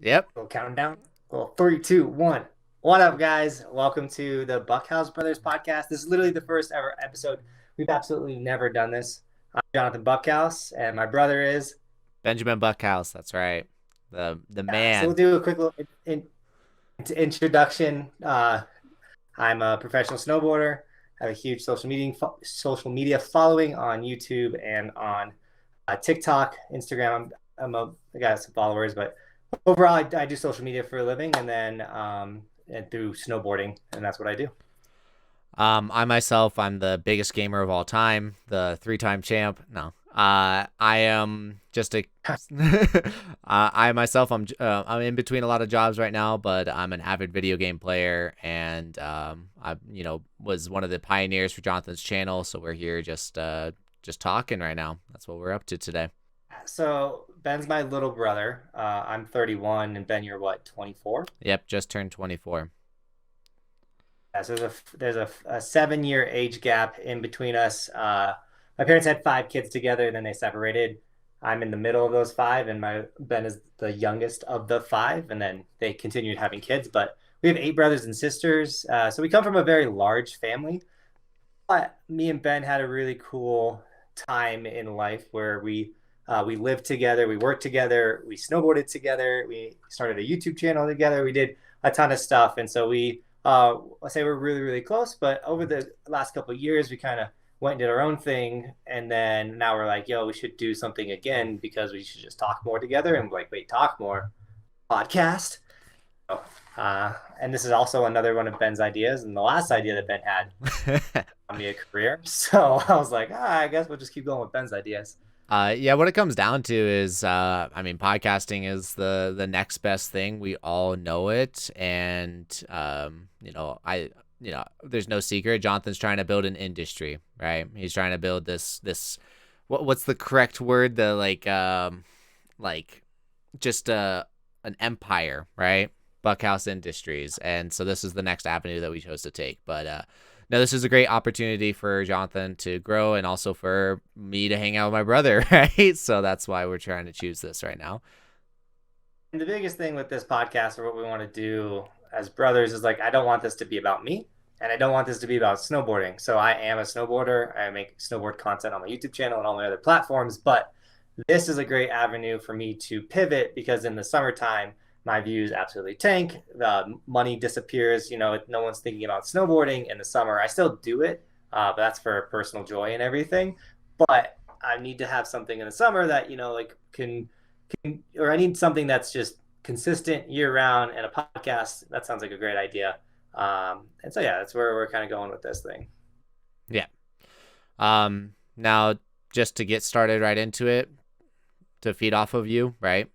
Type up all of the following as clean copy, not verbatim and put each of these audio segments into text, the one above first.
Yep. Little countdown. Well, 3, 2, 1. What up, guys? Welcome to the Buckhouse Brothers podcast. This is literally the first ever episode. We've absolutely never done this. I'm Johnathan Buckhouse, and my brother is. Benjamin Buckhouse. That's right. The So we'll man. do a quick little introduction. I'm a professional snowboarder. I have a huge social media following on YouTube and on TikTok, Instagram. I got some followers, but overall, I do social media for a living, and then and through snowboarding, and that's what I do. I myself, I'm the biggest gamer of all time, the three-time champ. No, I am just a. I myself, I'm in between a lot of jobs right now, but I'm an avid video game player, and I was one of the pioneers for Jonathan's channel. So we're here just talking right now. That's what we're up to today. So Ben's my little brother. I'm 31, and Ben, you're what, 24? Yep, just turned 24. Yeah, so there's a 7-year age gap in between us. My parents had 5 kids together, then they separated. I'm in the middle of those five, and my Ben is the youngest of the five, and then they continued having kids. But we have 8 brothers and sisters, so we come from a very large family. But me and Ben had a really cool time in life where we lived together, we worked together, we snowboarded together, we started a YouTube channel together, we did a ton of stuff, and so I say we're really really close. But over the last couple of years, we kind of went and did our own thing, and then now we're like, yo, we should do something again because we should just talk more together. And we're like, wait, talk more podcast. Oh, and this is also another one of Ben's ideas, and the last idea that Ben had on me a career. So I was like, I guess we'll just keep going with Ben's ideas. Yeah, what it comes down to is, I mean, podcasting is the next best thing. We all know it, and there's no secret. Jonathan's trying to build an industry, right? He's trying to build this. What's the correct word? The like just an empire, right? Buckhouse Industries, and so this is the next avenue that we chose to take, but no, this is a great opportunity for Jonathan to grow and also for me to hang out with my brother, right? So that's why we're trying to choose this right now. And the biggest thing with this podcast, or what we want to do as brothers, is like, I don't want this to be about me, and I don't want this to be about snowboarding. So I am a snowboarder. I make snowboard content on my YouTube channel and all my other platforms, but this is a great avenue for me to pivot because in the summertime, my views absolutely tank. The money disappears. No one's thinking about snowboarding in the summer. I still do it, but that's for personal joy and everything. But I need to have something in the summer that like or I need something that's just consistent year round. And a podcast, that sounds like a great idea. And so yeah, that's where we're kind of going with this thing. Yeah. Now just to get started right into it, to feed off of you, right?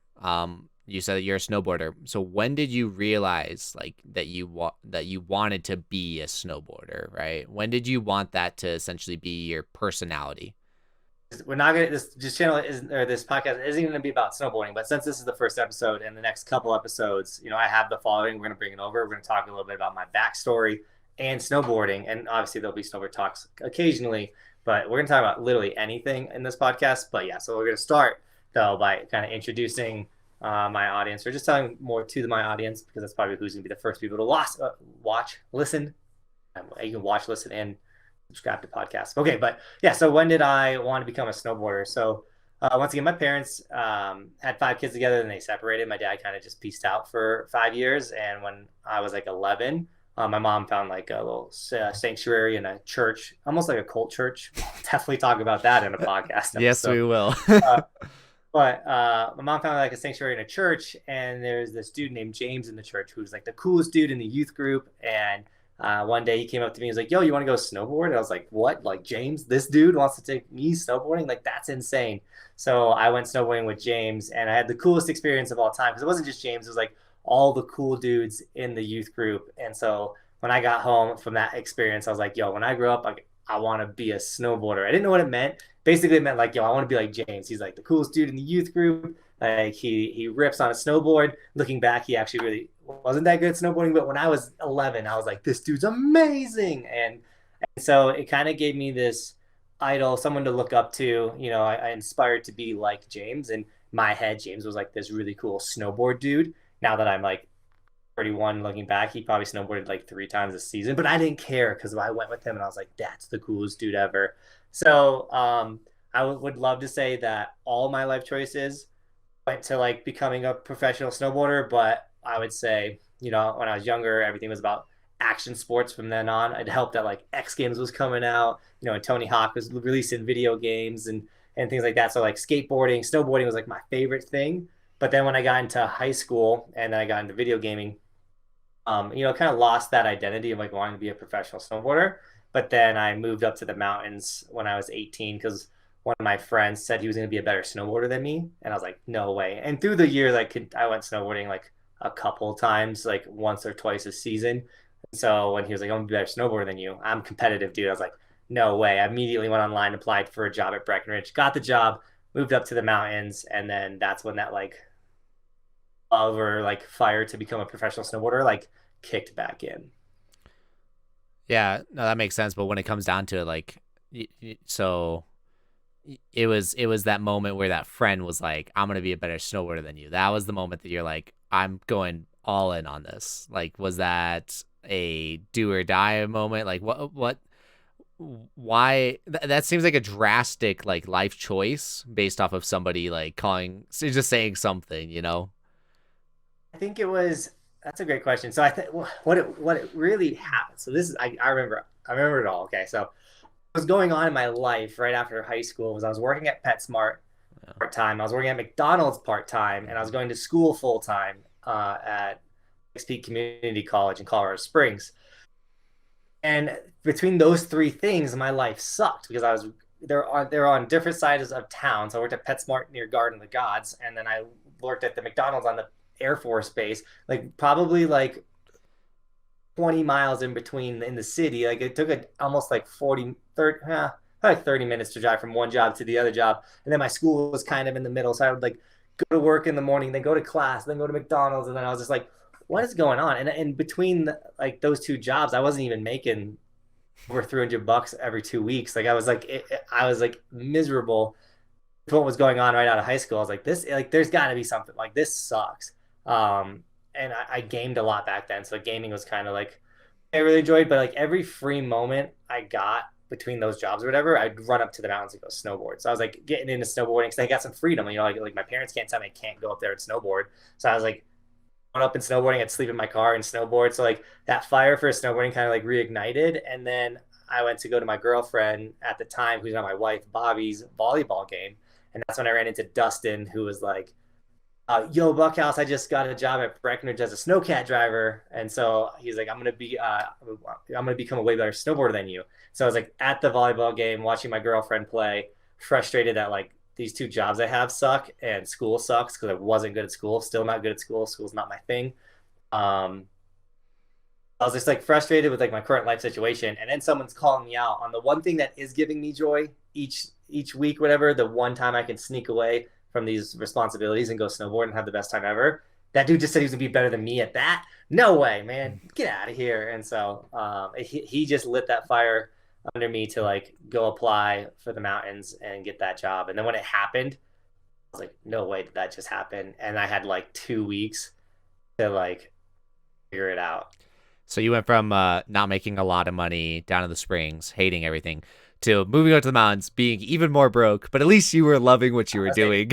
You said that you're a snowboarder. So when did you realize like that you wanted to be a snowboarder, right? When did you want that to essentially be your personality? We're not gonna this channel is or this podcast isn't gonna be about snowboarding, but since this is the first episode and the next couple episodes, I have the following. We're gonna bring it over. We're gonna talk a little bit about my backstory and snowboarding, and obviously there'll be snowboard talks occasionally, but we're gonna talk about literally anything in this podcast. But yeah, so we're gonna start though by kind of introducing my audience, or just telling more to my audience, because that's probably who's gonna be the first people to watch, listen. You can watch, listen, and subscribe to podcasts. Okay, but yeah, so when did I want to become a snowboarder? So once again, my parents had 5 kids together, and they separated. My dad kind of just pieced out for 5 years, and when I was like 11, my mom found like a little sanctuary in a church, almost like a cult church. We'll definitely talk about that in a podcast episode. Yes, we will. But my mom found like a sanctuary in a church, and there's this dude named James in the church who's like the coolest dude in the youth group. And one day he came up to me, he was like, yo, you want to go snowboard? And I was like, what? Like, James, this dude wants to take me snowboarding? Like, that's insane. So I went snowboarding with James, and I had the coolest experience of all time, because it wasn't just James, it was like all the cool dudes in the youth group. And so when I got home from that experience, I was like, yo, when I grow up, I want to be a snowboarder. I didn't know what it meant. Basically, it meant like, yo, I want to be like James. He's like the coolest dude in the youth group. Like he rips on a snowboard. Looking back, he actually really wasn't that good at snowboarding. But when I was 11, I was like, this dude's amazing. And so it kind of gave me this idol, someone to look up to. I inspired to be like James. In my head, James was like this really cool snowboard dude. now that I'm like 31 looking back, he probably snowboarded like 3 times a season, but I didn't care because I went with him and I was like, that's the coolest dude ever. So I would love to say that all my life choices went to like becoming a professional snowboarder, but I would say, when I was younger, everything was about action sports from then on. It helped that like X Games was coming out, and Tony Hawk was releasing video games and things like that. So like skateboarding, snowboarding was like my favorite thing. But then when I got into high school and then I got into video gaming, kind of lost that identity of like wanting to be a professional snowboarder. But then I moved up to the mountains when I was 18 because one of my friends said he was going to be a better snowboarder than me, and I was like, no way. And through the years, I went snowboarding like a couple times, like once or twice a season. So when he was like, I'm gonna be a better snowboarder than you, I'm competitive, dude. I was like, no way. I immediately went online, applied for a job at Breckenridge, got the job, moved up to the mountains, and then that's when that like love or like fire to become a professional snowboarder like kicked back in. Yeah, no, that makes sense. But when it comes down to it, like, so it was that moment where that friend was like, I'm gonna be a better snowboarder than you. That was the moment that you're like, I'm going all in on this. Like, was that a do or die moment? Like, why that seems like a drastic like life choice based off of somebody like just saying something. I think it was. That's a great question. So I think what it really happened. So this is I remember it all. Okay, so what was going on in my life right after high school was I was working at PetSmart Yeah. part time. I was working at McDonald's part time, and I was going to school full time at Peak Community College in Colorado Springs. And between those three things, my life sucked because I was they're on different sides of town. So I worked at PetSmart near Garden of the Gods, and then I worked at the McDonald's on the Air Force Base, like probably like 20 miles in between in the city. Like it took almost like 40, 30, like 30 minutes to drive from one job to the other job. And then my school was kind of in the middle. So I would like go to work in the morning, then go to class, then go to McDonald's. And then I was just like, what is going on? And between like those two jobs, I wasn't even making over $300 every 2 weeks. Like I was like, I was like miserable with what was going on right out of high school. I was like, this, like, there's got to be something like this sucks. And I gamed a lot back then. So gaming was kind of like, I really enjoyed, but like every free moment I got between those jobs or whatever, I'd run up to the mountains and go snowboard. So I was like getting into snowboarding because I got some freedom. Like my parents can't tell me I can't go up there and snowboard. So I was like going up and snowboarding. I'd sleep in my car and snowboard. So like that fire for snowboarding kind of like reignited. And then I went to go to my girlfriend at the time, who's not my wife, Bobby's volleyball game. And that's when I ran into Dustin, who was like, yo, Buckhouse, I just got a job at Breckenridge as a snowcat driver. And so he's like, I'm gonna become a way better snowboarder than you. So I was like at the volleyball game watching my girlfriend play, frustrated that like these two jobs I have suck and school sucks because I wasn't good at school, still not good at school. School's not my thing. Um, I was just like frustrated with like my current life situation. And then someone's calling me out on the one thing that is giving me joy each week, whatever, the one time I can sneak away from these responsibilities and go snowboard and have the best time ever. That dude just said he was gonna be better than me at that. No way, man. Get out of here. And so he just lit that fire under me to like go apply for the mountains and get that job. And then when it happened, I was like, no way did that just happen. And I had like 2 weeks to like figure it out. So you went from not making a lot of money down in the Springs, hating everything, to moving out to the mountains, being even more broke, but at least you were loving what you were doing.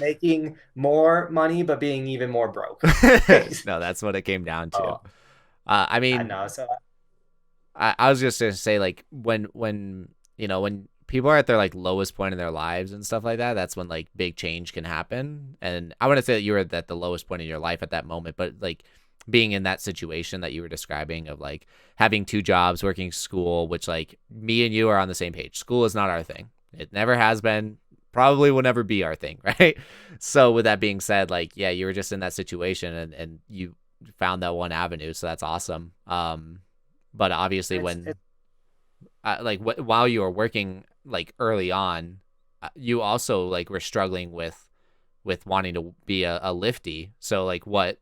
Making more money, but being even more broke. No, that's what it came down to. Oh, I I mean, know. So I was just gonna say, like, when people are at their like lowest point in their lives and stuff like that, that's when like big change can happen. And I wouldn't say that you were at the lowest point in your life at that moment, but like being in that situation that you were describing of like having two jobs, working school, which like me and you are on the same page. School is not our thing. It never has been, probably will never be our thing, right? So with that being said, like, yeah, you were just in that situation and you found that one avenue. So that's awesome. But obviously when while you were working like early on, you also like were struggling with wanting to be a lifty. So like what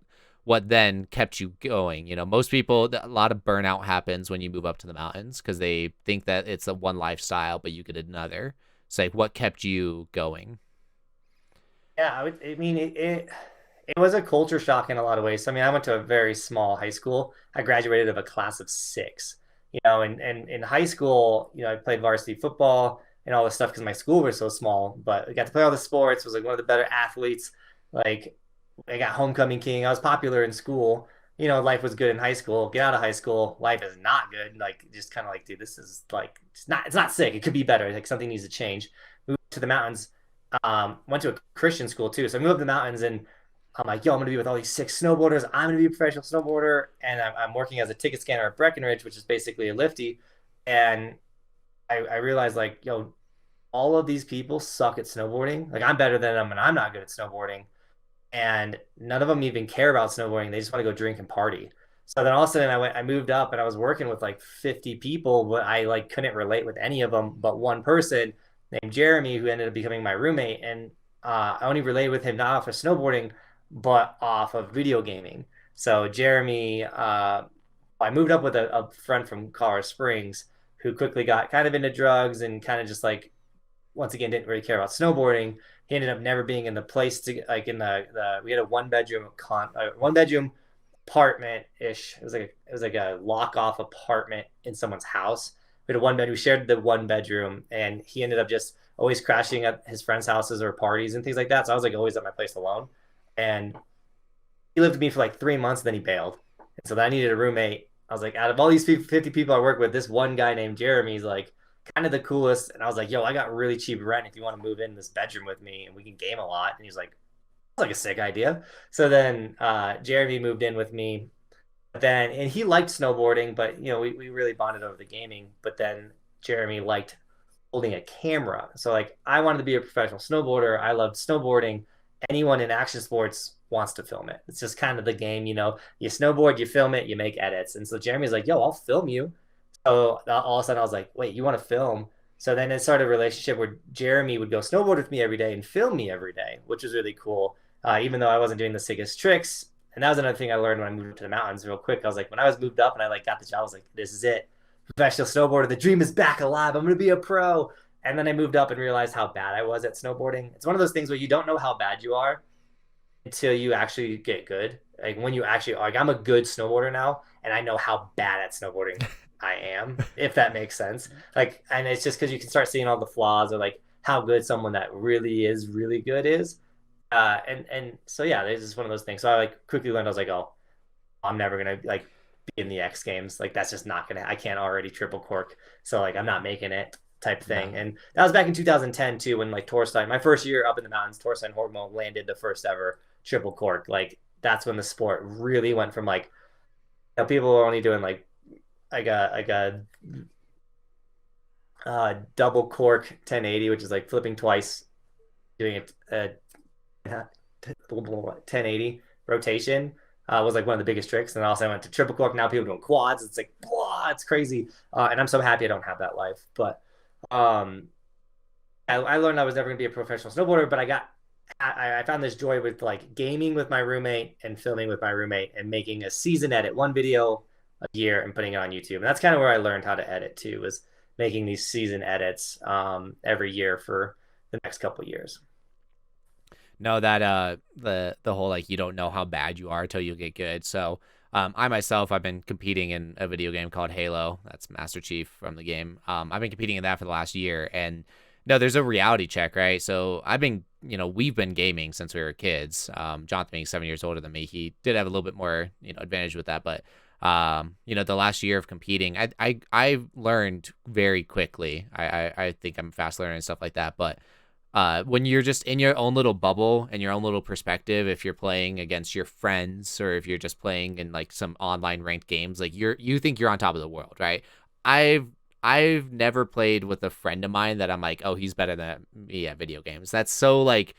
then kept you going? Most people, a lot of burnout happens when you move up to the mountains because they think that it's a one lifestyle, but you get another. So like what kept you going? yeah, I mean it was a culture shock in a lot of ways. So, I mean, I went to a very small high school. I graduated of a class of six, and in high school, I played varsity football and all this stuff because my school was so small, but I got to play all the sports, was like one of the better athletes. Like I got homecoming king. I was popular in school. Life was good in high school. Get out of high school, life is not good. Like just kind of like, dude, this is like it's not sick. It could be better. Like something needs to change. Moved to the mountains. Went to a Christian school too. So I moved up the mountains and I'm like, yo, I'm gonna be with all these sick snowboarders. I'm gonna be a professional snowboarder, and I'm working as a ticket scanner at Breckenridge, which is basically a lifty. And I realized like, yo, all of these people suck at snowboarding. Like I'm better than them, and I'm not good at snowboarding, and none of them even care about snowboarding. They just want to go drink and party. So then all of a sudden I moved up and I was working with like 50 people, but I like couldn't relate with any of them but one person named Jeremy who ended up becoming my roommate. And I only related with him not off of snowboarding, but off of video gaming. So Jeremy, I moved up with a friend from Colorado Springs who quickly got kind of into drugs and kind of just like once again didn't really care about snowboarding. He ended up never being in the place to like in the we had a one bedroom apartment ish. It was like a lock off apartment in someone's house. We had a one bed. We shared the one bedroom, and he ended up just always crashing at his friends' houses or parties and things like that. So I was like always at my place alone, and he lived with me for like 3 months. Then he bailed, and so then I needed a roommate. I was like, out of all these 50 people I work with, this one guy named Jeremy's like kind of the coolest. And I was like, yo, I got really cheap rent if you want to move in this bedroom with me and we can game a lot. And he's like a sick idea. So then Jeremy moved in with me. And he liked snowboarding, but we really bonded over the gaming. But then Jeremy liked holding a camera. So like I wanted to be a professional snowboarder. I loved snowboarding. Anyone in action sports wants to film it. It's just kind of the game, You snowboard, you film it, you make edits. And so Jeremy's like, yo, I'll film you. So all of a sudden I was like, wait, you want to film? So then it started a relationship where Jeremy would go snowboard with me every day and film me every day, which was really cool. Even though I wasn't doing the sickest tricks. And that was another thing I learned when I moved to the mountains real quick. I was like, when I was moved up and I like got the job, I was like, this is it. Professional snowboarder. The dream is back alive. I'm going to be a pro. And then I moved up and realized how bad I was at snowboarding. It's one of those things where you don't know how bad you are until you actually get good. Like when you actually like I'm a good snowboarder now and I know how bad at snowboarding I am, if that makes sense. Like and it's just because you can start seeing all the flaws or like how good someone that really is really good is. And so yeah, it's just one of those things. So I like quickly learned I was like, oh, I'm never gonna like be in the X Games. Like that's just not gonna I can't already triple cork. So like I'm not making it type thing. No. And that was back in 2010 too, when like Torstein, my first year up in the mountains, Torstein Horgmo landed the first ever triple cork. Like that's when the sport really went from like people were only doing like a double cork 1080, which is like flipping twice, doing it 1080 rotation. Was like one of the biggest tricks. And also I went to triple cork. Now people doing quads. It's like, blah, it's crazy. And I'm so happy I don't have that life. But um, I learned I was never going to be a professional snowboarder, but I found this joy with like gaming with my roommate and filming with my roommate and making a season edit, one video a year and putting it on YouTube. And that's kind of where I learned how to edit too, was making these season edits every year for the next couple of years. No, that the whole like you don't know how bad you are till you get good. So I myself I've been competing in a video game called Halo. That's Master Chief from the game. I've been competing in that for the last year, and no, there's a reality check, right? So we've been gaming since we were kids. Johnathan being 7 years older than me, he did have a little bit more advantage with that, but the last year of competing, I learned very quickly. I think I'm a fast learner and stuff like that, but when you're just in your own little bubble and your own little perspective, if you're playing against your friends or if you're just playing in like some online ranked games, like you think you're on top of the world, right? I've never played with a friend of mine that I'm like, oh, he's better than me at video games. That's so like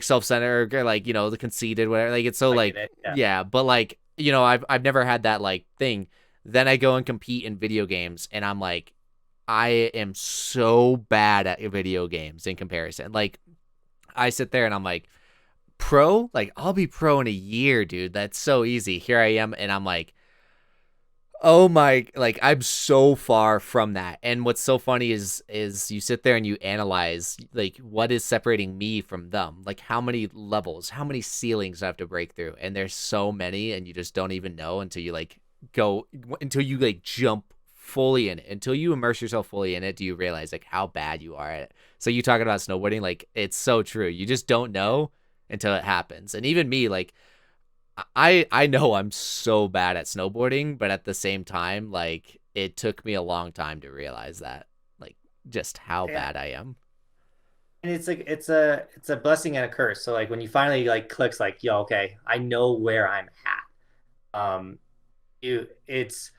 self-centered or like the conceited, whatever. Like it's so like yeah, but like I've never had that like thing. Then I go and compete in video games, and I'm like, I am so bad at video games in comparison. Like I sit there and I'm like, pro? Like I'll be pro in a year, dude. That's so easy. Here I am, and I'm like, Oh my, like I'm so far from that. And what's so funny is you sit there and you analyze like what is separating me from them. Like how many levels, how many ceilings I have to break through. And there's so many and you just don't even know until you like go until you like jump fully in it. Until you immerse yourself fully in it, do you realize like how bad you are at it. So you talking about snowboarding, like it's so true. You just don't know until it happens. And even me, like I know I'm so bad at snowboarding, but at the same time, like it took me a long time to realize that, like just how Yeah. bad I am. And it's like it's a blessing and a curse. So like when you finally like clicks like, yo, okay, I know where I'm at. You it's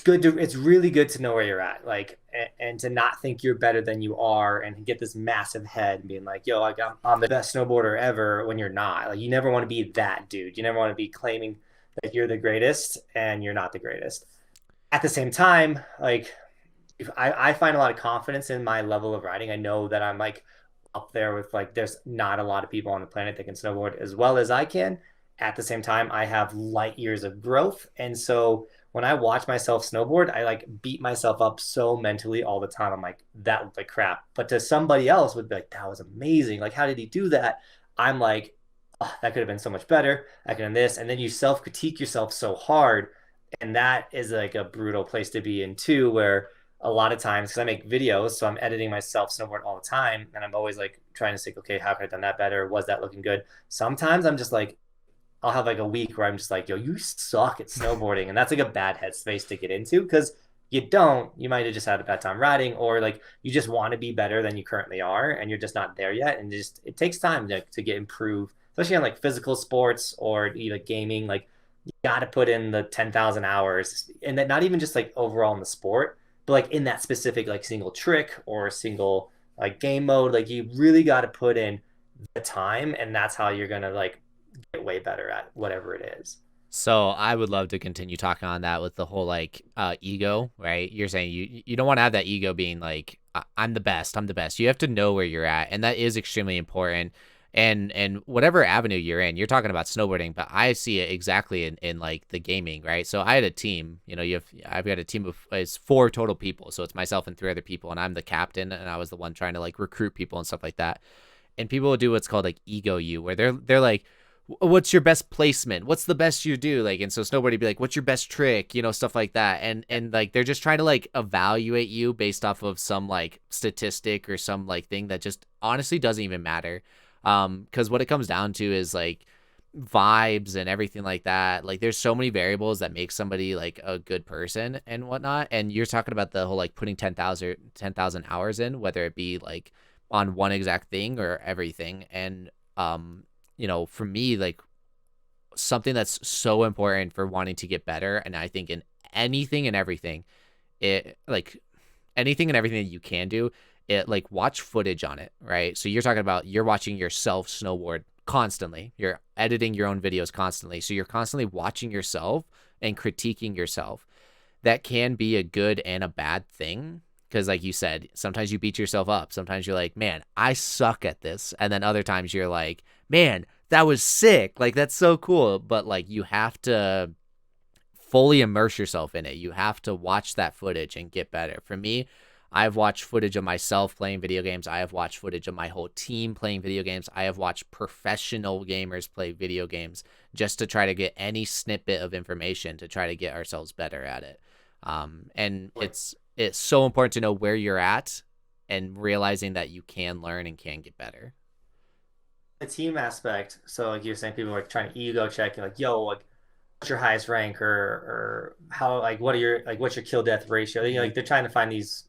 good to it's really good to know where you're at, like, and to not think you're better than you are and get this massive head and being like, yo, like I'm the best snowboarder ever when you're not. Like you never want to be that dude. You never want to be claiming that you're the greatest and you're not the greatest. At the same time, like if I find a lot of confidence in my level of riding. I know that I'm like up there with like there's not a lot of people on the planet that can snowboard as well as I can. At the same time, I have light years of growth. And so when I watch myself snowboard, I like beat myself up so mentally all the time. I'm like, that looked like crap. But to somebody else would be like, that was amazing. Like, how did he do that? I'm like, oh, that could have been so much better. I could have done this. And then you self critique yourself so hard. And that is like a brutal place to be in too, where a lot of times, because I make videos, so I'm editing myself snowboard all the time. And I'm always like trying to think, okay, how could I have done that better? Was that looking good? Sometimes I'm just like, I'll have like a week where I'm just like, yo, you suck at snowboarding. And that's like a bad headspace to get into because you don't, you might have just had a bad time riding, or like you just want to be better than you currently are and you're just not there yet. And just, it takes time to get improved, especially on like physical sports or like gaming. Like you got to put in the 10,000 hours, and that not even just like overall in the sport, but like in that specific like single trick or single like game mode. Like you really got to put in the time, and that's how you're going to like get way better at whatever it is. So I would love to continue talking on that with the whole like ego, right? You're saying you don't want to have that ego being like I'm the best, I'm the best. You have to know where you're at, and that is extremely important. And whatever avenue you're in, you're talking about snowboarding, but I see it exactly in like the gaming, right? So I had a team, you know, I've got a team of it's 4 total people, so it's myself and 3 other people, and I'm the captain, and I was the one trying to like recruit people and stuff like that. And people will do what's called like ego you, where they're like what's your best placement, what's the best you do, like, and so snowboarding be like what's your best trick, you know, stuff like that. And like they're just trying to like evaluate you based off of some like statistic or some like thing that just honestly doesn't even matter. Because what it comes down to is like vibes and everything like that. Like there's so many variables that make somebody like a good person and whatnot. And you're talking about the whole like putting 10,000 hours in, whether it be like on one exact thing or everything. And you know, for me, like something that's so important for wanting to get better, and I think in anything and everything, it like anything and everything that you can do, it like watch footage on it, right? So you're talking about you're watching yourself snowboard constantly. You're editing your own videos constantly. So you're constantly watching yourself and critiquing yourself. That can be a good and a bad thing. Because, like you said, sometimes you beat yourself up. Sometimes you're like, man, I suck at this. And then other times you're like, man, that was sick. Like, that's so cool. But, like, you have to fully immerse yourself in it. You have to watch that footage and get better. For me, I've watched footage of myself playing video games. I have watched footage of my whole team playing video games. I have watched professional gamers play video games just to try to get any snippet of information to try to get ourselves better at it. And it's so important to know where you're at and realizing that you can learn and can get better. The team aspect. So like you're saying, people are like trying to ego check. You're like, yo, like what's your highest rank, or how, like what are your, like what's your kill death ratio? You know, like they're trying to find these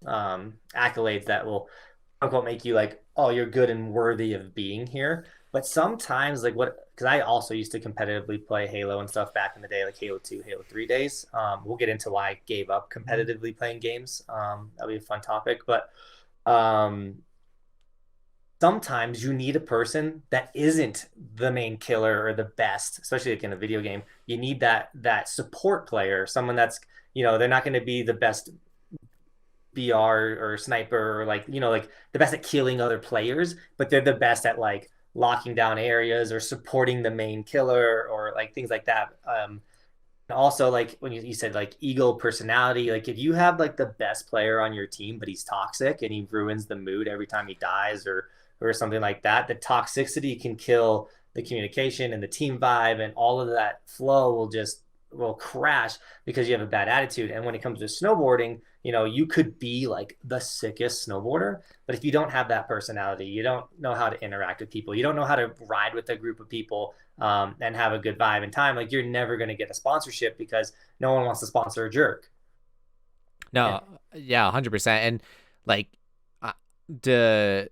accolades that will quote unquote make you like, oh, you're good and worthy of being here. But sometimes like what, because I also used to competitively play Halo and stuff back in the day, like Halo 2, Halo 3 days. We'll get into why I gave up competitively playing games. That'll be a fun topic. But um, sometimes you need a person that isn't the main killer or the best, especially like in a video game. You need that support player, someone that's, you know, they're not going to be the best BR or sniper, or like, you know, like the best at killing other players, but they're the best at like locking down areas or supporting the main killer or like things like that. Also, like when you said like ego personality, like if you have like the best player on your team, but he's toxic and he ruins the mood every time he dies or something like that, the toxicity can kill the communication and the team vibe, and all of that flow will crash because you have a bad attitude. And when it comes to snowboarding, you could be like the sickest snowboarder, but if you don't have that personality, you don't know how to interact with people, you don't know how to ride with a group of people, and have a good vibe and time, like you're never going to get a sponsorship because no one wants to sponsor a jerk. And No, yeah, 100%. And like, the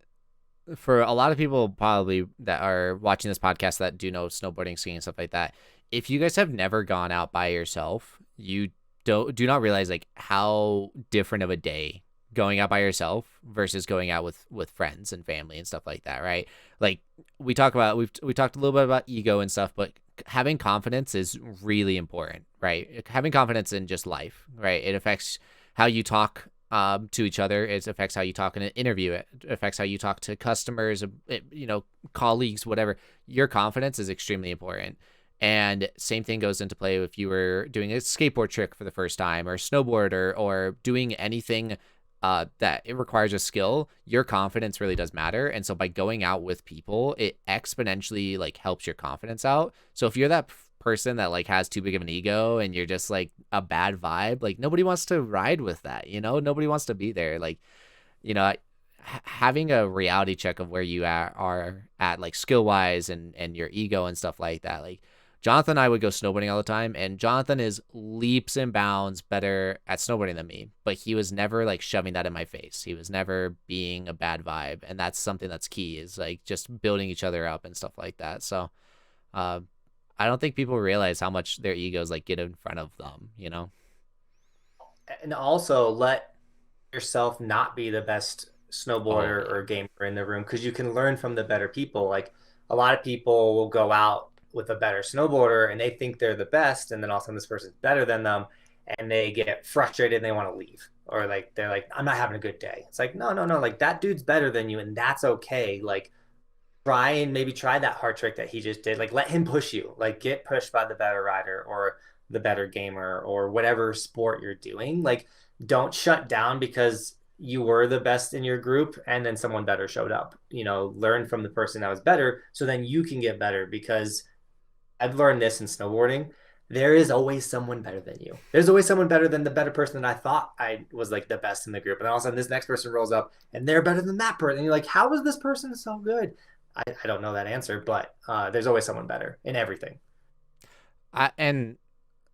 for a lot of people probably that are watching this podcast that do know snowboarding, skiing, and stuff like that, if you guys have never gone out by yourself, you do not realize like how different of a day going out by yourself versus going out with friends and family and stuff like that, right? Like we talked a little bit about ego and stuff, but having confidence is really important, right? Having confidence in just life, right? It affects how you talk to each other. It affects how you talk in an interview. It affects how you talk to customers, colleagues, whatever. Your confidence is extremely important. And same thing goes into play if you were doing a skateboard trick for the first time, or snowboard, or doing anything that it requires a skill. Your confidence really does matter. And so by going out with people, it exponentially like helps your confidence out. So if you're that person that like has too big of an ego and you're just like a bad vibe, like nobody wants to ride with that, nobody wants to be there. Like, having a reality check of where you are at like skill wise and your ego and stuff like that. Like Johnathan and I would go snowboarding all the time, and Johnathan is leaps and bounds better at snowboarding than me, but he was never like shoving that in my face. He was never being a bad vibe. And that's something that's key, is like just building each other up and stuff like that. So, I don't think people realize how much their egos like get in front of them. and also let yourself not be the best Oh snowboarder yeah. or gamer in the room, because you can learn from the better people. Like a lot of people will go out with a better snowboarder and they think they're the best, and then all of a sudden this person's better than them, and they get frustrated and they want to leave, or like they're like, I'm not having a good day. It's like, no, no, no, like that dude's better than you, and that's okay. Like try that hard trick that he just did. Like let him push you. Like get pushed by the better rider or the better gamer or whatever sport you're doing. Like don't shut down because you were the best in your group and then someone better showed up. Learn from the person that was better so then you can get better, because I've learned this in snowboarding. There is always someone better than you. There's always someone better than the better person that I thought I was like the best in the group. And all of a sudden this next person rolls up and they're better than that person. And you're like, how is this person so good? I don't know that answer, but there's always someone better in everything. And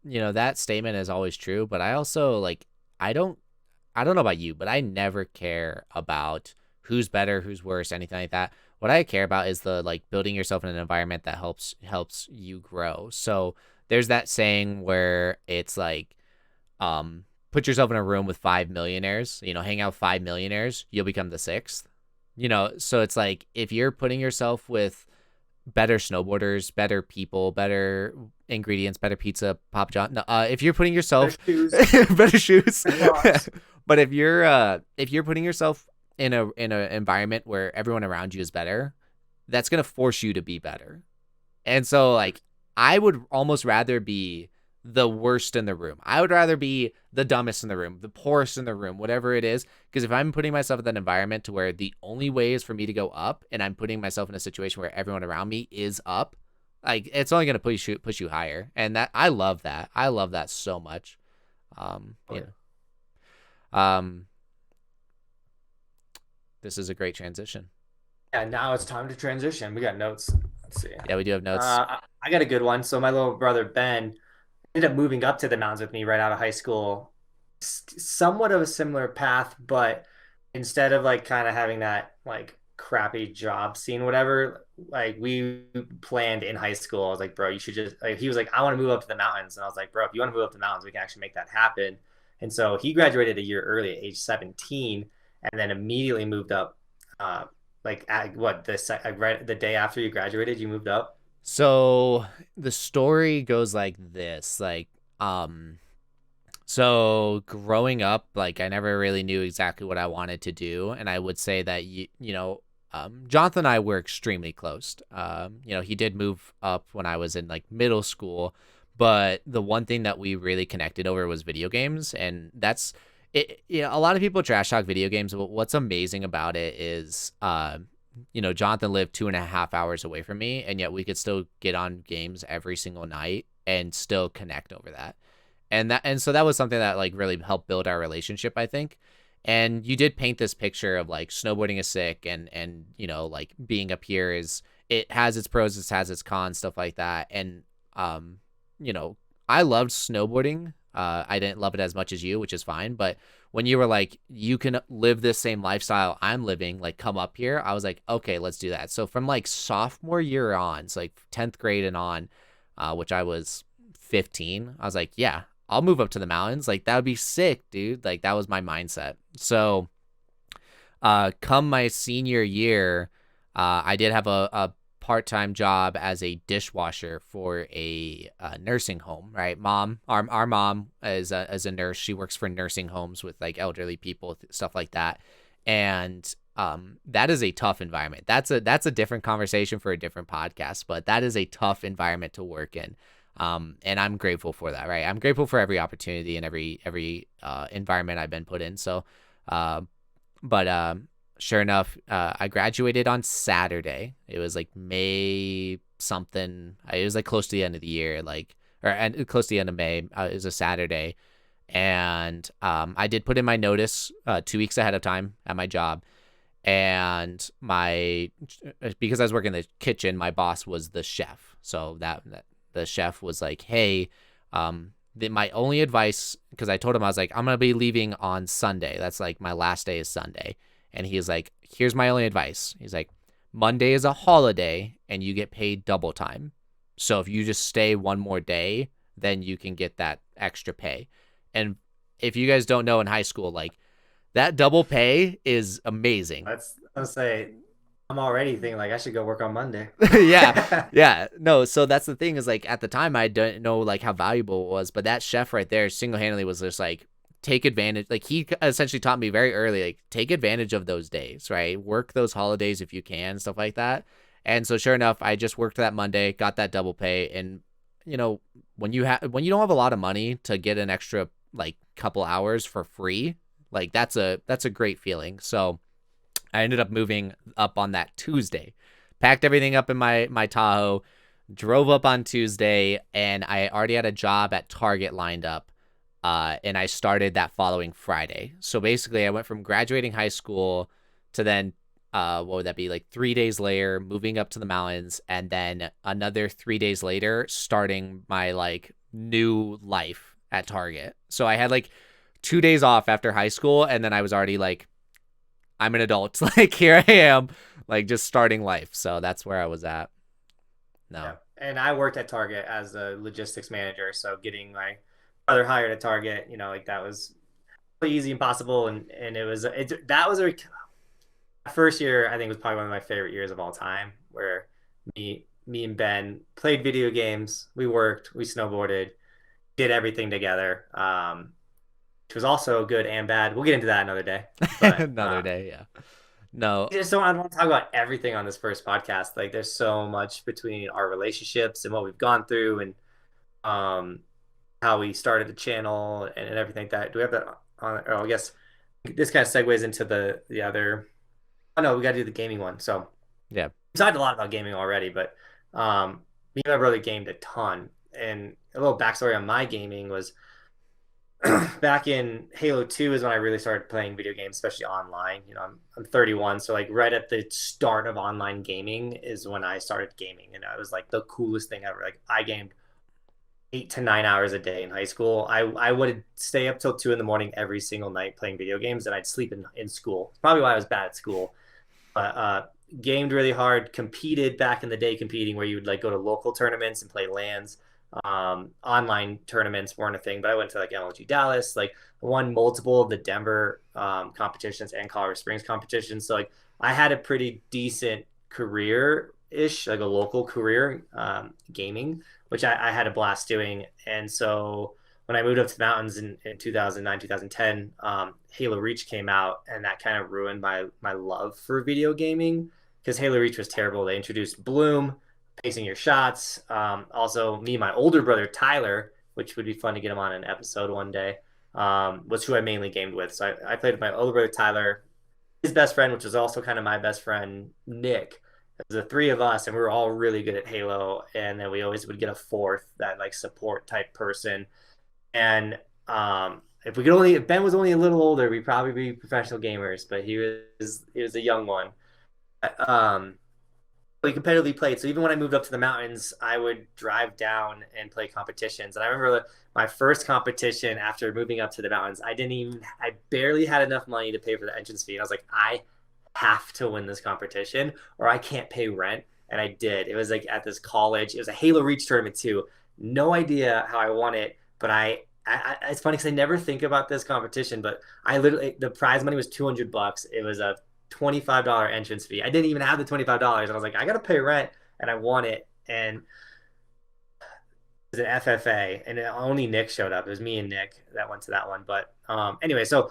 that statement is always true, but I also like, I don't I don't know about you, but I never care about who's better, who's worse, anything like that. What I care about is the like building yourself in an environment that helps you grow. So there's that saying where it's like, put yourself in a room with 5 millionaires, hang out with 5 millionaires, you'll become the sixth. So it's like if you're putting yourself with better snowboarders, better people, better ingredients, better pizza, Pop John. No, if you're putting Better yourself shoes, better shoes, better rocks. but if you're putting yourself in a environment where everyone around you is better, that's gonna force you to be better. And so like I would almost rather be the worst in the room. I would rather be the dumbest in the room, the poorest in the room, whatever it is. Because if I'm putting myself in that environment to where the only way is for me to go up, and I'm putting myself in a situation where everyone around me is up, like it's only gonna push you higher. And that I love that. I love that so much. Um, Oh, you yeah. know, um, this is a great transition. Yeah, now it's time to transition. We got notes. Let's see. Yeah, we do have notes. I got a good one. So my little brother Ben ended up moving up to the mountains with me right out of high school. Somewhat of a similar path, but instead of like kind of having that like crappy job scene, whatever, like we planned in high school. I was like, bro, you should just like, he was like, I want to move up to the mountains. And I was like, bro, if you want to move up to the mountains, we can actually make that happen. And so he graduated a year early at age 17 and then immediately moved up. Like at what right the day after you graduated, you moved up. So the story goes like this, like, so growing up, like I never really knew exactly what I wanted to do, and I would say that Jonathan and I were extremely close. He did move up when I was in like middle school, But the one thing that we really connected over was video games, and that's it. You know, a lot of people trash talk video games, but what's amazing about it is, you know, Jonathan lived 2.5 hours away from me, and yet we could still get on games every single night and still connect over that. And so that was something that like really helped build our relationship, I think. And you did paint this picture of like snowboarding is sick, and you know, like being up here is, it has its pros, it has its cons, stuff like that. And you know, I loved snowboarding. I didn't love it as much as you, which is fine. But when you were like, you can live this same lifestyle I'm living, like come up here, I was like, okay, let's do that. So from like sophomore year on, so like 10th grade and on, which I was 15, I was like, yeah, I'll move up to the mountains. Like that would be sick, dude. Like that was my mindset. So come my senior year, I did have a part-time job as a dishwasher for a nursing home, right? Our mom is a nurse. She works for nursing homes with like elderly people, stuff like that. And that is a tough environment. That's a different conversation for a different podcast, but that is a tough environment to work in. And I'm grateful for that, right? I'm grateful for every opportunity and every environment I've been put in. So, but sure enough, I graduated on Saturday. It was like May something. It was like close to the end of the year, and close to the end of May. It was a Saturday, and I did put in my notice 2 weeks ahead of time at my job. And because I was working in the kitchen, my boss was the chef. So that the chef was like, hey, my only advice, because I told him, I was like, I'm going to be leaving on Sunday. That's like my last day is Sunday. And he was like, here's my only advice. He's like, Monday is a holiday and you get paid double time. So if you just stay one more day, then you can get that extra pay. And if you guys don't know, in high school, like that double pay is amazing. I'll say, I'm already thinking like I should go work on Monday. Yeah. No, so that's the thing is like at the time I didn't know like how valuable it was, but that chef right there single-handedly was just like, take advantage. Like he essentially taught me very early, like take advantage of those days, right? Work those holidays if you can, stuff like that. And so sure enough, I just worked that Monday, got that double pay. And you know, when you don't have a lot of money to get an extra like couple hours for free, like that's a great feeling. So I ended up moving up on that Tuesday, packed everything up in my Tahoe, drove up on Tuesday, and I already had a job at Target lined up. And I started that following Friday. So basically I went from graduating high school to then, what would that be? Like 3 days later, moving up to the mountains, and then another 3 days later, starting my like new life at Target. So I had like 2 days off after high school, and then I was already like, I'm an adult. Like here I am, like just starting life. So that's where I was at. No. Yeah. And I worked at Target as a logistics manager. So getting my brother hired at Target, you know, like that was really easy and possible. And that was a first year, I think was probably one of my favorite years of all time, where me and Ben played video games. We worked, we snowboarded, did everything together. Which was also good and bad. We'll get into that another day. But, Another day, yeah. No. I don't want to talk about everything on this first podcast. Like there's so much between our relationships and what we've gone through, and how we started the channel and everything like that. Do we have that on? Oh, I guess this kind of segues into the other. Oh no, we got to do the gaming one. So Yeah. we talked a lot about gaming already, but me and my brother gamed a ton. And a little backstory on my gaming was back in Halo 2 is when I really started playing video games, especially online. You know, I'm 31, so like right at the start of online gaming is when I started gaming, and it was like the coolest thing ever. Like I gamed 8 to 9 hours a day in high school. I would stay up till 2 in the morning every single night playing video games, and I'd sleep in school. It's probably why I was bad at school. But gamed really hard, competed back in the day, competing where you would like go to local tournaments and play LANs. Online tournaments weren't a thing, but I went to like MLG Dallas, like won multiple of the Denver competitions and Colorado Springs competitions. So like I had a pretty decent career ish, like a local career gaming, which I had a blast doing. And so when I moved up to the mountains in 2009, 2010, Halo Reach came out, and that kind of ruined my love for video gaming, because Halo Reach was terrible. They introduced Bloom, pacing your shots. Also, me and my older brother Tyler, which would be fun to get him on an episode one day, was who I mainly gamed with. So I played with my older brother Tyler, his best friend, which was also kind of my best friend Nick. It was the three of us, and we were all really good at Halo. And then we always would get a fourth, that like support type person. And if we could only, if Ben was only a little older, we'd probably be professional gamers. But he was a young one. Um, we competitively played. So even when I moved up to the mountains, I would drive down and play competitions. And I remember my first competition after moving up to the mountains, I barely had enough money to pay for the entrance fee. And I was like, I have to win this competition or I can't pay rent. And I did. It was like at this college. It was a Halo Reach tournament too. No idea how I won it, but it's funny because I never think about this competition, but I literally, the prize money was $200. It was a $25 entrance fee. I didn't even have the $25. I was like, I gotta pay rent, and I won it. And it was an FFA, and only Nick showed up. It was me and Nick that went to that one. But anyway, so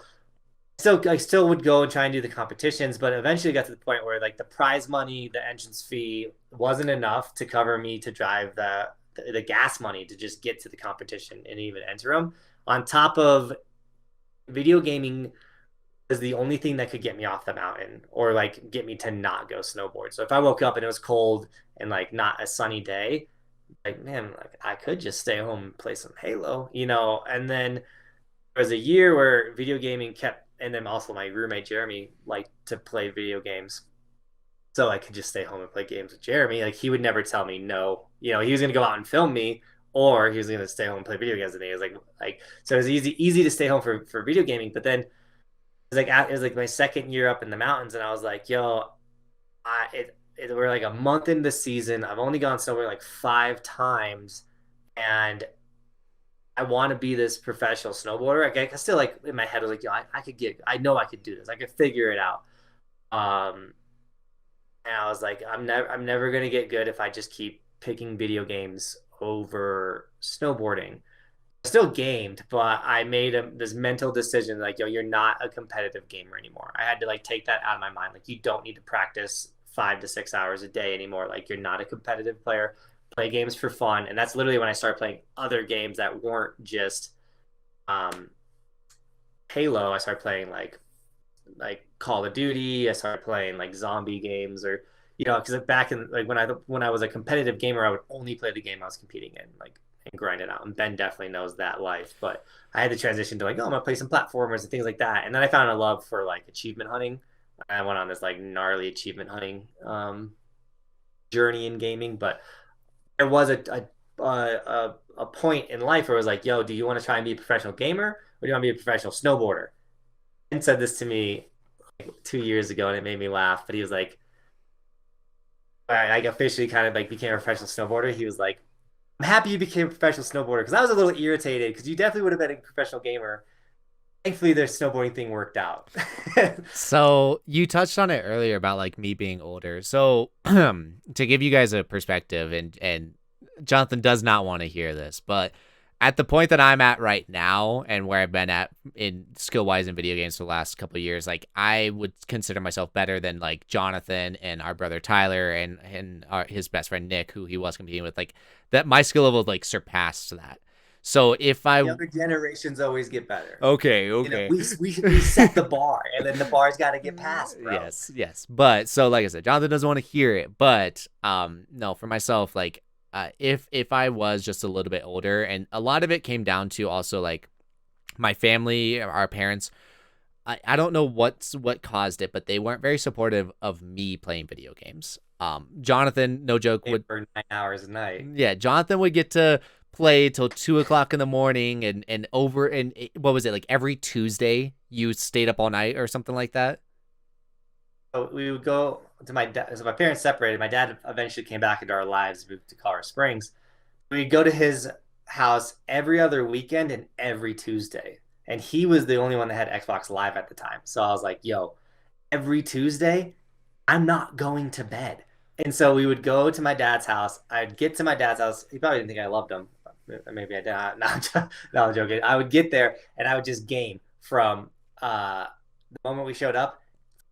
I still would go and try and do the competitions, but eventually got to the point where like the prize money, the entrance fee wasn't enough to cover me to drive the gas money to just get to the competition and even enter them. On top of video gaming is the only thing that could get me off the mountain or like get me to not go snowboard. So if I woke up and it was cold and like not a sunny day, like man, like I could just stay home and play some Halo, And then there was a year where video gaming kept, and then also my roommate Jeremy liked to play video games. So I could just stay home and play games with Jeremy. Like he would never tell me no. He was gonna go out and film me, or he was gonna stay home and play video games with me. It was like so it was easy to stay home for video gaming. But then it was like my second year up in the mountains, and I was like, yo, we're like a month into the season. I've only gone somewhere like 5 times, and I want to be this professional snowboarder. I still like in my head, I was like, yo, I know I could do this. I could figure it out. Um, and I was like, I'm never gonna get good if I just keep picking video games over snowboarding. I still gamed, but I made this mental decision like, yo, you're not a competitive gamer anymore. I had to like take that out of my mind. Like, you don't need to practice 5 to 6 hours a day anymore. Like, you're not a competitive player. Play games for fun. And that's literally when I started playing other games that weren't just um, Halo. I started playing like Call of Duty. I started playing like zombie games, or because back in like when I was a competitive gamer, I would only play the game I was competing in, like, and grind it out. And Ben definitely knows that life. But I had to transition to like, oh, I'm gonna play some platformers and things like that. And then I found a love for like achievement hunting. I went on this like gnarly achievement hunting journey in gaming. But there was a point in life where it was like, yo, do you want to try and be a professional gamer, or do you want to be a professional snowboarder? And said this to me like 2 years ago, and it made me laugh. But he was like, I officially kind of like became a professional snowboarder. He was like, I'm happy you became a professional snowboarder, because I was a little irritated because you definitely would have been a professional gamer. Thankfully, their snowboarding thing worked out. So you touched on it earlier about like me being older. So to give you guys a perspective, and Johnathan does not want to hear this, but at the point that I'm at right now and where I've been at in skill wise in video games for the last couple of years, like I would consider myself better than like Johnathan and our brother Tyler and his best friend Nick, who he was competing with. Like that, my skill level like surpassed that. So if I Younger generations always get better. okay, we set the bar, and then the bar's got to get passed, bro. Yes. But so like I said, Johnathan doesn't want to hear it, but no, for myself, like if I was just a little bit older, and a lot of it came down to also like my family, our parents. I don't know what caused it, but they weren't very supportive of me playing video games. Johnathan, no joke, would for 9 hours a night. Yeah, Johnathan would get to play till 2 o'clock in the morning, and what was it, like every Tuesday you stayed up all night or something like that? So we would go to my dad. So my parents separated. My dad eventually came back into our lives, moved to Colorado Springs. We'd go to his house every other weekend and every Tuesday. And he was the only one that had Xbox Live at the time. So I was like, yo, every Tuesday, I'm not going to bed. And so we would go to my dad's house. I'd get to my dad's house. He probably didn't think I loved him. Maybe I did. No, I'm joking. I would get there and I would just game from the moment we showed up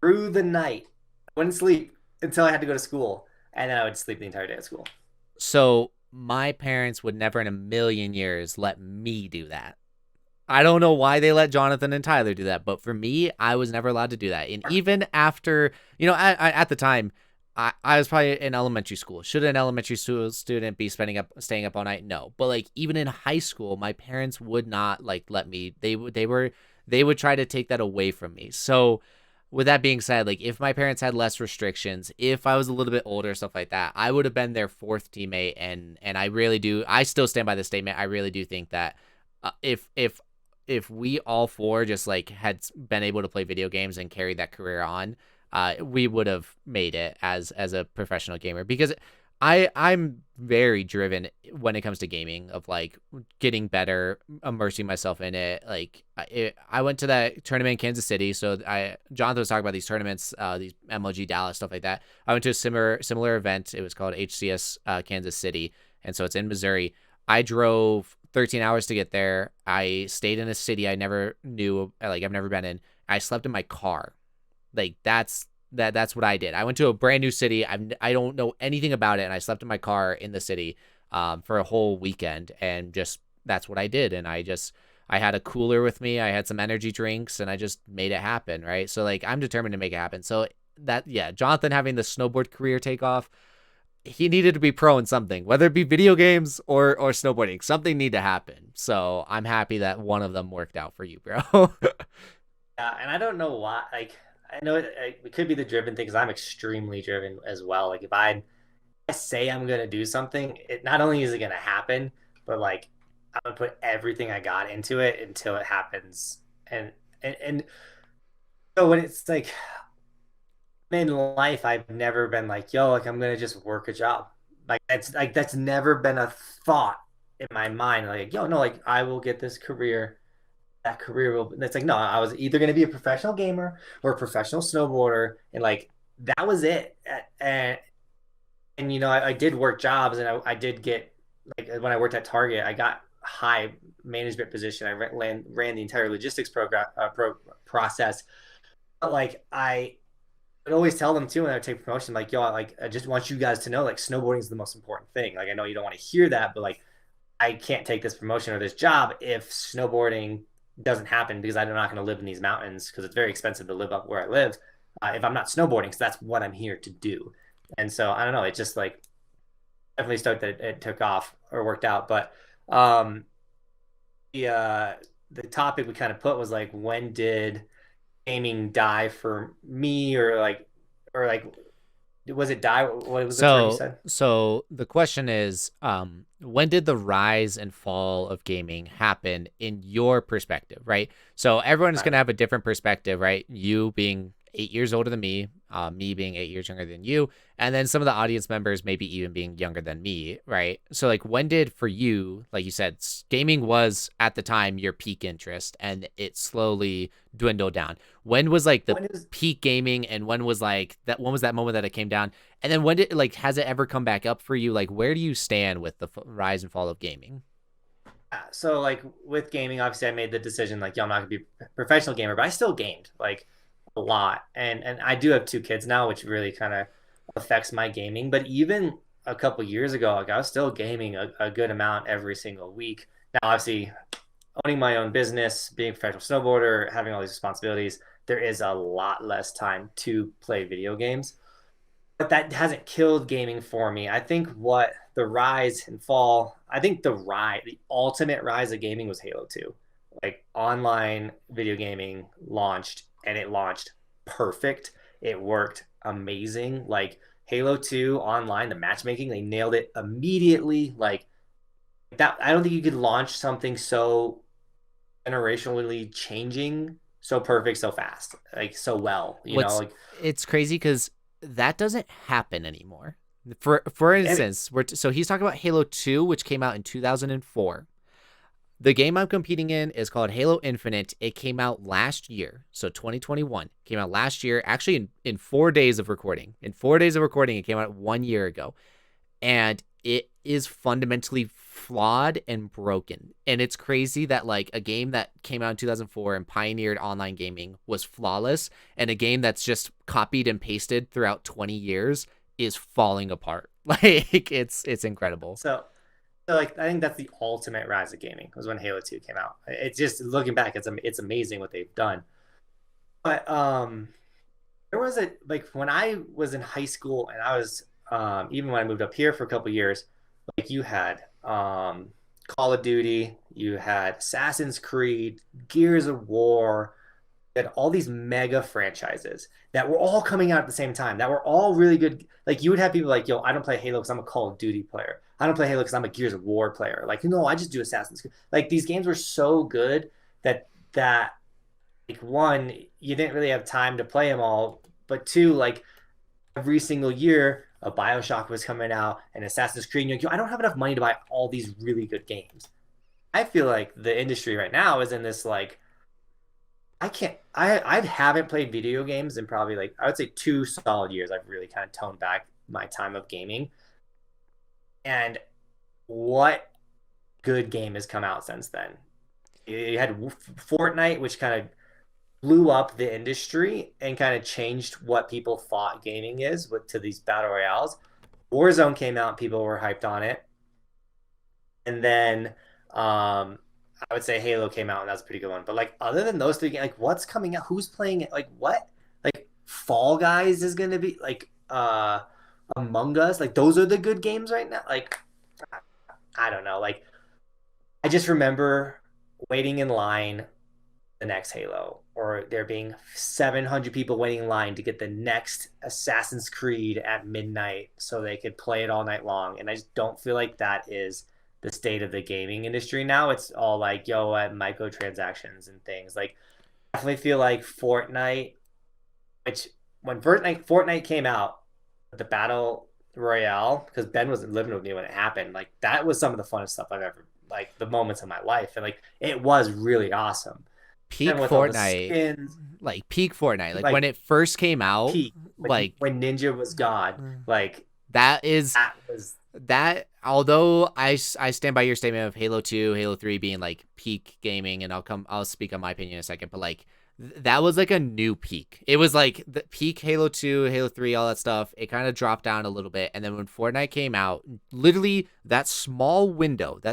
through the night. I wouldn't sleep until I had to go to school. And then I would sleep the entire day at school. So my parents would never in a million years let me do that. I don't know why they let Johnathan and Tyler do that, but for me, I was never allowed to do that. And even after, at the time, I was probably in elementary school. Should an elementary school student be staying up all night? No. But like even in high school, my parents would not like let me. They would try to take that away from me. So with that being said, like if my parents had less restrictions, if I was a little bit older, stuff like that, I would have been their fourth teammate. And I still stand by this statement. I really do think that if we all four just like had been able to play video games and carry that career on, we would have made it as a professional gamer, because I'm very driven when it comes to gaming, of like getting better, immersing myself in it. Like I went to that tournament in Kansas City. So Jonathan was talking about these tournaments, these MLG Dallas, stuff like that. I went to a similar event. It was called HCS Kansas City. And so it's in Missouri. I drove 13 hours to get there. I stayed in a city I never knew, like I've never been in. I slept in my car. Like that's what I did. I went to a brand new city. I don't know anything about it, and I slept in my car in the city for a whole weekend, and just that's what I did. And I had a cooler with me. I had some energy drinks, and I just made it happen, right? So like I'm determined to make it happen. So Johnathan having the snowboard career take off, he needed to be pro in something, whether it be video games or snowboarding. Something need to happen. So I'm happy that one of them worked out for you, bro. Yeah, and I don't know why. Like, I know it could be the driven thing because I'm extremely driven as well. Like, if I say I'm gonna do something, it not only is it gonna happen, but like I'm gonna put everything I got into it until it happens. And so when it's like in life, I've never been like, yo, like I'm gonna just work a job. That's never been a thought in my mind. Like, yo, no, like I will get this career. That career will. It's like, no, I was either gonna be a professional gamer or a professional snowboarder, and like that was it. And I did work jobs, and I did get, like, when I worked at Target, I got high management position. I ran the entire logistics process. But like I would always tell them too when I would take promotion, like, yo, like I just want you guys to know, like, snowboarding is the most important thing. Like, I know you don't want to hear that, but like I can't take this promotion or this job if snowboarding doesn't happen, because I'm not going to live in these mountains, because it's very expensive to live up where I live, if I'm not snowboarding, because that's what I'm here to do. And so I don't know, it just like definitely stoked that it took off or worked out. But um the topic we kind of put was like, when did gaming die for me, or like was it die? What was the term you said? So the question is, when did the rise and fall of gaming happen in your perspective, right? So everyone is going to have a different perspective, right? You being 8 years older than me being 8 years younger than you, and then some of the audience members maybe even being younger than me, right? So like, when did, for you, like you said, gaming was at the time your peak interest, and it slowly dwindled down. When was like the peak gaming, and when was like that? When was that moment that it came down? And then when did, like, has it ever come back up for you? Like, where do you stand with the rise and fall of gaming? So like with gaming, obviously I made the decision, like, yo, I'm not gonna be a professional gamer, but I still gamed like a lot. And I do have two kids now, which really kind of affects my gaming. But even a couple years ago, like I was still gaming a good amount every single week. Now, obviously, owning my own business, being a professional snowboarder, having all these responsibilities, there is a lot less time to play video games. But that hasn't killed gaming for me. I think what the rise and fall, I think the ultimate rise of gaming was Halo 2. Like, online video gaming launched, and it launched perfect. It worked amazing. Like, Halo 2 online, the matchmaking, they nailed it immediately. Like, that, I don't think you could launch something so generationally changing, so perfect, so fast, like so well, like It's crazy because that doesn't happen anymore. For instance, so he's talking about Halo 2, which came out in 2004. The game I'm competing in is called Halo Infinite. It came out last year, so 2021. Came out last year, actually in 4 days of recording. In 4 days of recording, it came out 1 year ago. And it is fundamentally flawed and broken. And it's crazy that like a game that came out in 2004 and pioneered online gaming was flawless, and a game that's just copied and pasted throughout 20 years is falling apart. Like it's incredible. So like I think that's the ultimate rise of gaming was when Halo 2 came out. It's just looking back, it's amazing what they've done. But there was a like when I was in high school and I was even when I moved up here for a couple years, like you had Call of Duty, you had Assassin's Creed, Gears of War, you had all these mega franchises that were all coming out at the same time that were all really good. Like you would have people like, yo, I don't play Halo because I'm a Call of Duty player. I don't play Halo because I'm a Gears of War player. Like, no, I just do Assassin's Creed. Like these games were so good that like one, you didn't really have time to play them all, but two, like every single year a BioShock was coming out and Assassin's Creed. And I don't have enough money to buy all these really good games. I feel like the industry right now is in this like I haven't played video games in probably like I would say 2 solid years. I've really kind of toned back my time of gaming. And what good game has come out since then? You had Fortnite, which kind of blew up the industry and kind of changed what people thought gaming is to these battle royales. Warzone came out and people were hyped on it. And then I would say Halo came out and that's a pretty good one. But like other than those three, like what's coming out? Who's playing it? Like what? Like Fall Guys is gonna be like Among Us. Like those are the good games right now. Like I don't know. Like I just remember waiting in line the next Halo, or there being 700 people waiting in line to get the next Assassin's Creed at midnight so they could play it all night long. And I just don't feel like that is the state of the gaming industry now. It's all like, yo, microtransactions and things. Like, I definitely feel like Fortnite, which when Fortnite came out, the Battle Royale, because Ben was living with me when it happened, like, that was some of the funnest stuff I've ever, like, the moments of my life. And, like, it was really awesome. Peak Fortnite, peak Fortnite, like when it first came out, like when Ninja was God, like that was that. Although I stand by your statement of Halo 2, Halo 3 being like peak gaming, and I'll speak on my opinion in a second, but like that was like a new peak. It was like the peak Halo 2, Halo 3, all that stuff. It kind of dropped down a little bit, and then when Fortnite came out, literally that small window where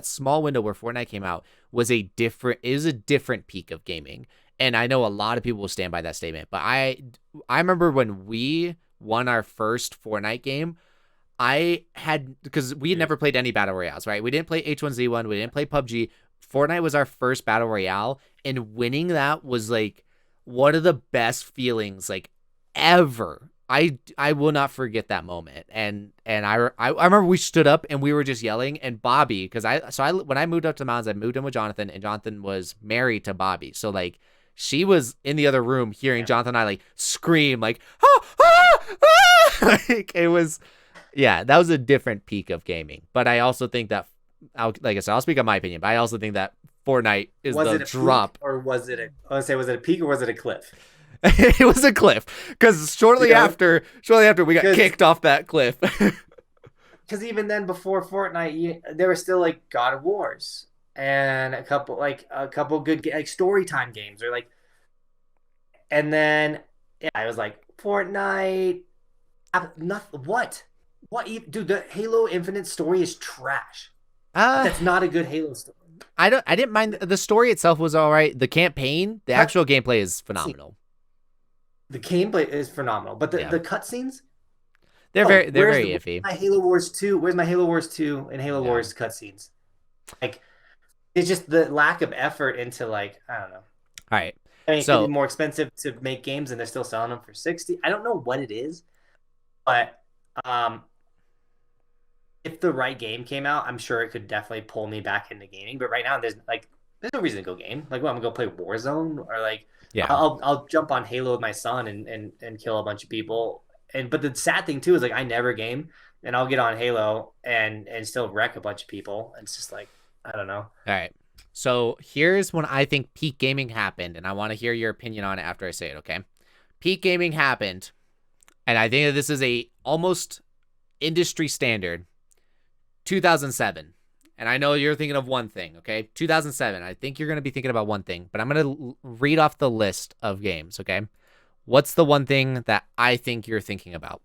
Fortnite came out was a different peak of gaming. And I know a lot of people will stand by that statement, but I remember when we won our first Fortnite game, because we had never played any battle royales, right? We didn't play H1Z1, we didn't play PUBG. Fortnite was our first battle royale, and winning that was like one of the best feelings like ever. I will not forget that moment. And I remember we stood up and we were just yelling, and Bobby, when I moved up to the mountains, I moved in with Johnathan, and Johnathan was married to Bobby. So like she was in the other room hearing Johnathan and I like scream like, ah, ah, ah! Like it was, yeah, that was a different peak of gaming. But I also think that, like I said, I'll speak on my opinion, but I also think that Fortnite is the drop. Or was it was it a peak or was it a cliff? It was a cliff, because shortly after we got kicked off that cliff. Because even then, before Fortnite, there were still like God of Wars and a couple good like story time games, or like, and then I was like Fortnite. Nothing. What? Dude, the Halo Infinite story is trash. That's not a good Halo story. I didn't mind the story itself was all right. The campaign, the actual gameplay is phenomenal. The gameplay is phenomenal, but the cutscenes, they're very iffy. My Halo Wars 2, where's my Halo Wars 2 and Halo Wars cutscenes? Like, it's just the lack of effort into like, I don't know. All right. I mean, it could be more expensive to make games and they're still selling them for $60. I don't know what it is, but if the right game came out, I'm sure it could definitely pull me back into gaming. But right now, there's no reason to go game. Like, well, I'm gonna go play Warzone, or like, I'll jump on Halo with my son and kill a bunch of people. But the sad thing too is like I never game, and I'll get on Halo and still wreck a bunch of people. It's just like, I don't know. All right. So here's when I think peak gaming happened, and I want to hear your opinion on it after I say it. Okay. Peak gaming happened, and I think that this is a almost industry standard. 2007. And I know you're thinking of one thing, okay? 2007. I think you're going to be thinking about one thing, but I'm going to read off the list of games, okay? What's the one thing that I think you're thinking about?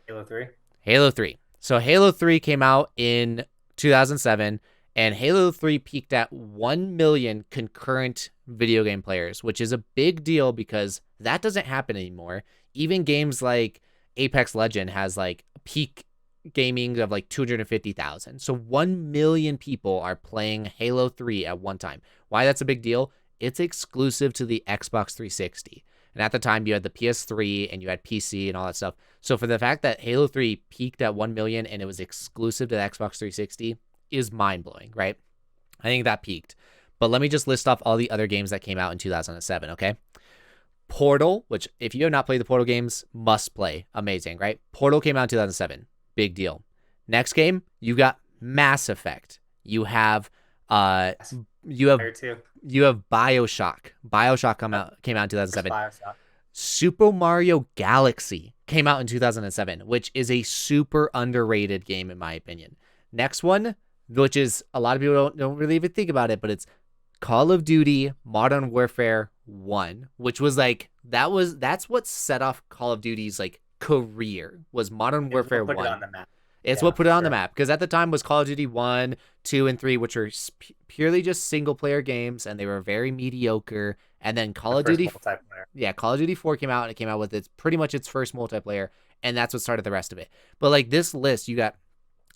Halo 3. Halo 3. So Halo 3 came out in 2007, and Halo 3 peaked at 1 million concurrent video game players, which is a big deal because that doesn't happen anymore. Even games like Apex Legend has like peak gaming of like 250,000. So 1 million people are playing Halo 3 at one time. Why that's a big deal? It's exclusive to the Xbox 360. And at the time, you had the PS3 and you had PC and all that stuff. So for the fact that Halo 3 peaked at 1 million and it was exclusive to the Xbox 360 is mind blowing, right? I think that peaked. But let me just list off all the other games that came out in 2007, okay? Portal, which if you have not played the Portal games, must play. Amazing, right? Portal came out in 2007. Big deal. Next game, you got Mass Effect. You have you have BioShock. BioShock came out in 2007. Bioshock. Super Mario Galaxy came out in 2007, which is a super underrated game in my opinion. Next one, which is a lot of people don't really even think about it, but it's Call of Duty Modern Warfare 1, which was like that's what set off Call of Duty's like career was Modern Warfare 1. It on the map. It's what put it on the map because at the time was Call of Duty 1, 2, and 3, which were purely just single player games and they were very mediocre. And then Call of Duty 4 came out and it came out with its pretty much its first multiplayer, and that's what started the rest of it. But like this list, you got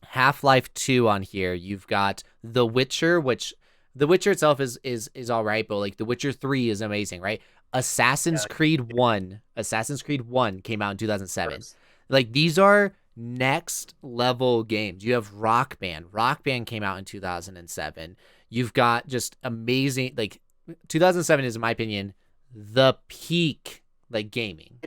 Half-Life 2 on here. You've got The Witcher, which The Witcher itself is all right, but like The Witcher 3 is amazing, right? Assassin's Creed 1 came out in 2007. Like these are next level games. You have Rock Band. Rock Band came out in 2007. You've got just amazing, like 2007 is in my opinion the peak like gaming.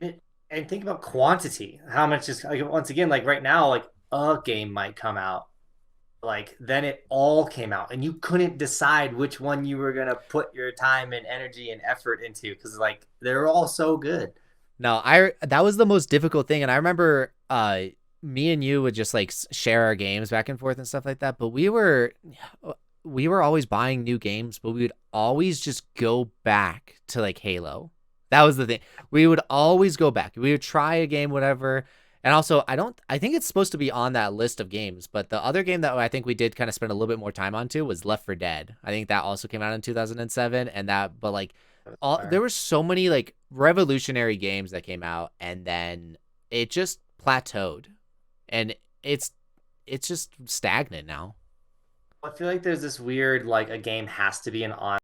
And think about quantity. How much is like, once again, like right now, like a game might come out. Like then it all came out and you couldn't decide which one you were going to put your time and energy and effort into because like they're all so good. No, that was the most difficult thing. And I remember me and you would just like share our games back and forth and stuff like that. But we were always buying new games, but we would always just go back to like Halo. That was the thing. We would always go back. We would try a game, whatever. And also, I think it's supposed to be on that list of games, but the other game that I think we did kind of spend a little bit more time on too was Left 4 Dead. I think that also came out in 2007 but like there were so many like revolutionary games that came out and then it just plateaued and it's just stagnant now. I feel like there's this weird like a game has to be an on